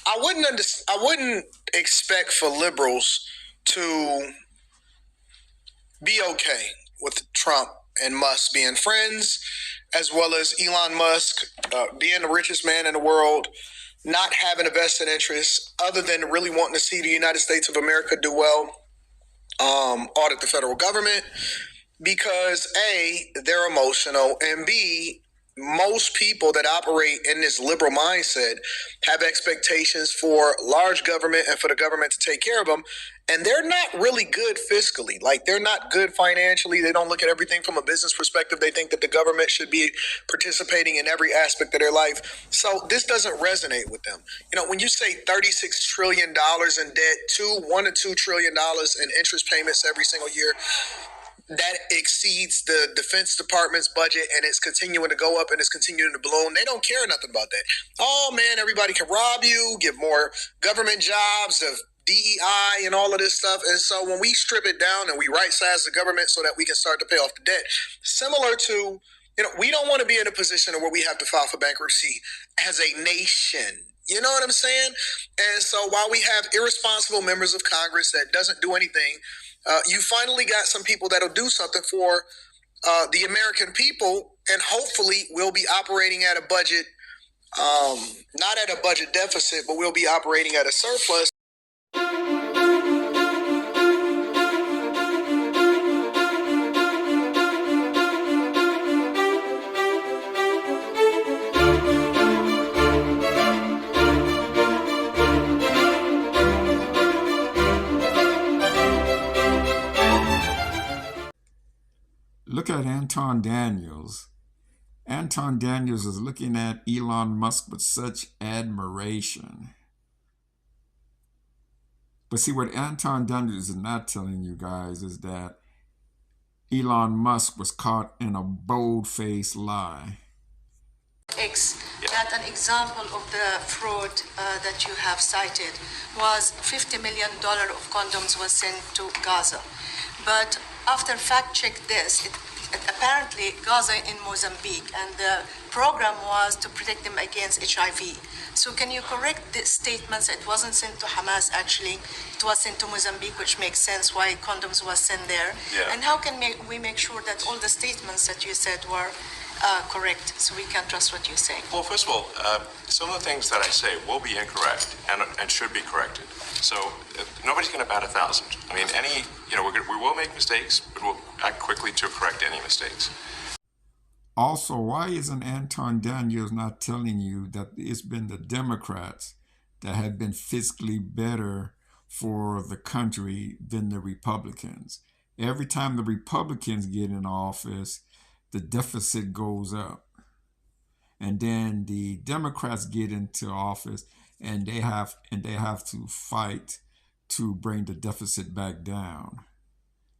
I wouldn't expect for liberals to be okay with Trump and Musk being friends, as well as Elon Musk being the richest man in the world, not having a vested interest other than really wanting to see the United States of America do well, audit the federal government, because A, they're emotional, and B, most people that operate in this liberal mindset have expectations for large government and for the government to take care of them. And they're not really good fiscally. Like, they're not good financially. They don't look at everything from a business perspective. They think that the government should be participating in every aspect of their life. So this doesn't resonate with them. You know, when you say $36 trillion in debt, $1 to $2 trillion in interest payments every single year, that exceeds the Defense Department's budget, and it's continuing to go up and it's continuing to balloon. They don't care nothing about that. Oh man, everybody can rob you, give more government jobs of DEI and all of this stuff. And so when we strip it down and we right size the government so that we can start to pay off the debt, similar to, we don't want to be in a position where we have to file for bankruptcy as a nation. You know what I'm saying? And so while we have irresponsible members of Congress that doesn't do anything, you finally got some people that'll do something for the American people, and hopefully we'll be operating at a budget, not at a budget deficit, but we'll be operating at a surplus. Look at Anton Daniels. Anton Daniels is looking at Elon Musk with such admiration. But see, what Anton Daniels is not telling you guys is that Elon Musk was caught in a bold-faced lie. That an example of the fraud that you have cited was $50 million of condoms was sent to Gaza. But after fact-check this, apparently Gaza in Mozambique, and the program was to protect them against HIV. So can you correct the statements? It wasn't sent to Hamas, actually. It was sent to Mozambique, which makes sense why condoms was sent there. Yeah. And how can we make sure that all the statements that you said were correct, so we can trust what you say? Well, first of all, some of the things that I say will be incorrect and should be corrected. So nobody's going to bat 1,000. I mean, we will make mistakes, but we'll act quickly to correct any mistakes. Also, why isn't Anton Daniels not telling you that it's been the Democrats that have been fiscally better for the country than the Republicans? Every time the Republicans get in office, the deficit goes up. And then the Democrats get into office and they have to fight to bring the deficit back down.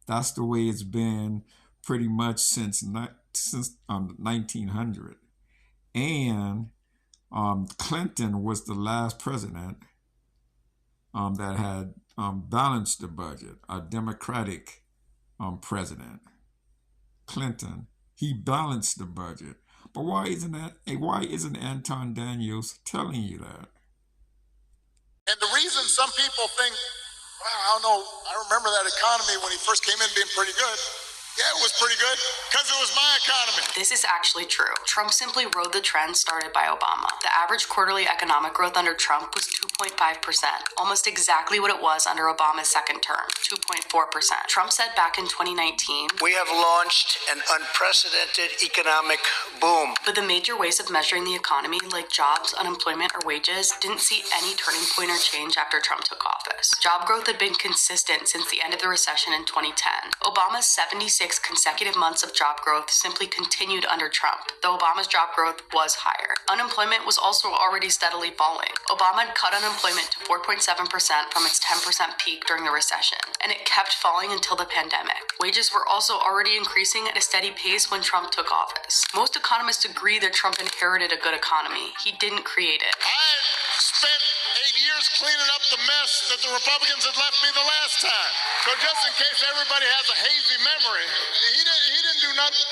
That's the way it's been pretty much since 1900. And Clinton was the last president that had balanced the budget, a Democratic president. Clinton, he balanced the budget. But why isn't Anton Daniels telling you that? And the reason some people think, well, I don't know, I remember that economy when he first came in being pretty good. Yeah, it was pretty good, because it was my economy. This is actually true. Trump simply rode the trend started by Obama. The average quarterly economic growth under Trump was 2.5%, almost exactly what it was under Obama's second term, 2.4%. Trump said back in 2019, "We have launched an unprecedented economic boom." but the major ways of measuring the economy, like jobs, unemployment, or wages, didn't see any turning point or change after Trump took office. Job growth had been consistent since the end of the recession in 2010. Obama's 76 consecutive months of job growth simply continued under Trump, though Obama's job growth was higher. Unemployment was also already steadily falling. Obama had cut unemployment to 4.7% from its 10% peak during the recession, and it kept falling until the pandemic. Wages were also already increasing at a steady pace when Trump took office. Most economists agree that Trump inherited a good economy. He didn't create it. I spent 8 years cleaning up the mess that the Republicans had left me the last time. So just in case everybody has a hazy memory, he didn't do nothing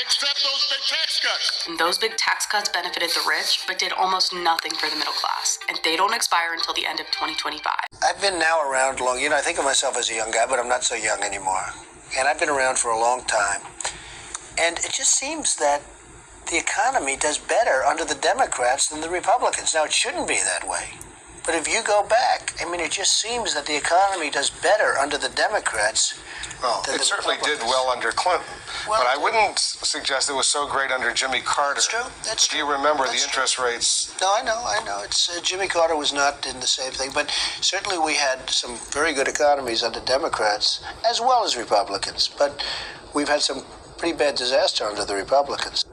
accept those big tax cuts. And those big tax cuts benefited the rich, but did almost nothing for the middle class. And they don't expire until the end of 2025. I've been now around long. I think of myself as a young guy, but I'm not so young anymore. And I've been around for a long time. And it just seems that the economy does better under the Democrats than the Republicans. Now, it shouldn't be that way. But if you go back, it just seems that the economy does better under the Democrats. Well, it certainly did well under Clinton. But I wouldn't suggest it was so great under Jimmy Carter. That's true. That's true. Do you remember the interest rates? No, I know. It's Jimmy Carter was not in the same thing, but certainly we had some very good economies under Democrats as well as Republicans. But we've had some pretty bad disaster under the Republicans.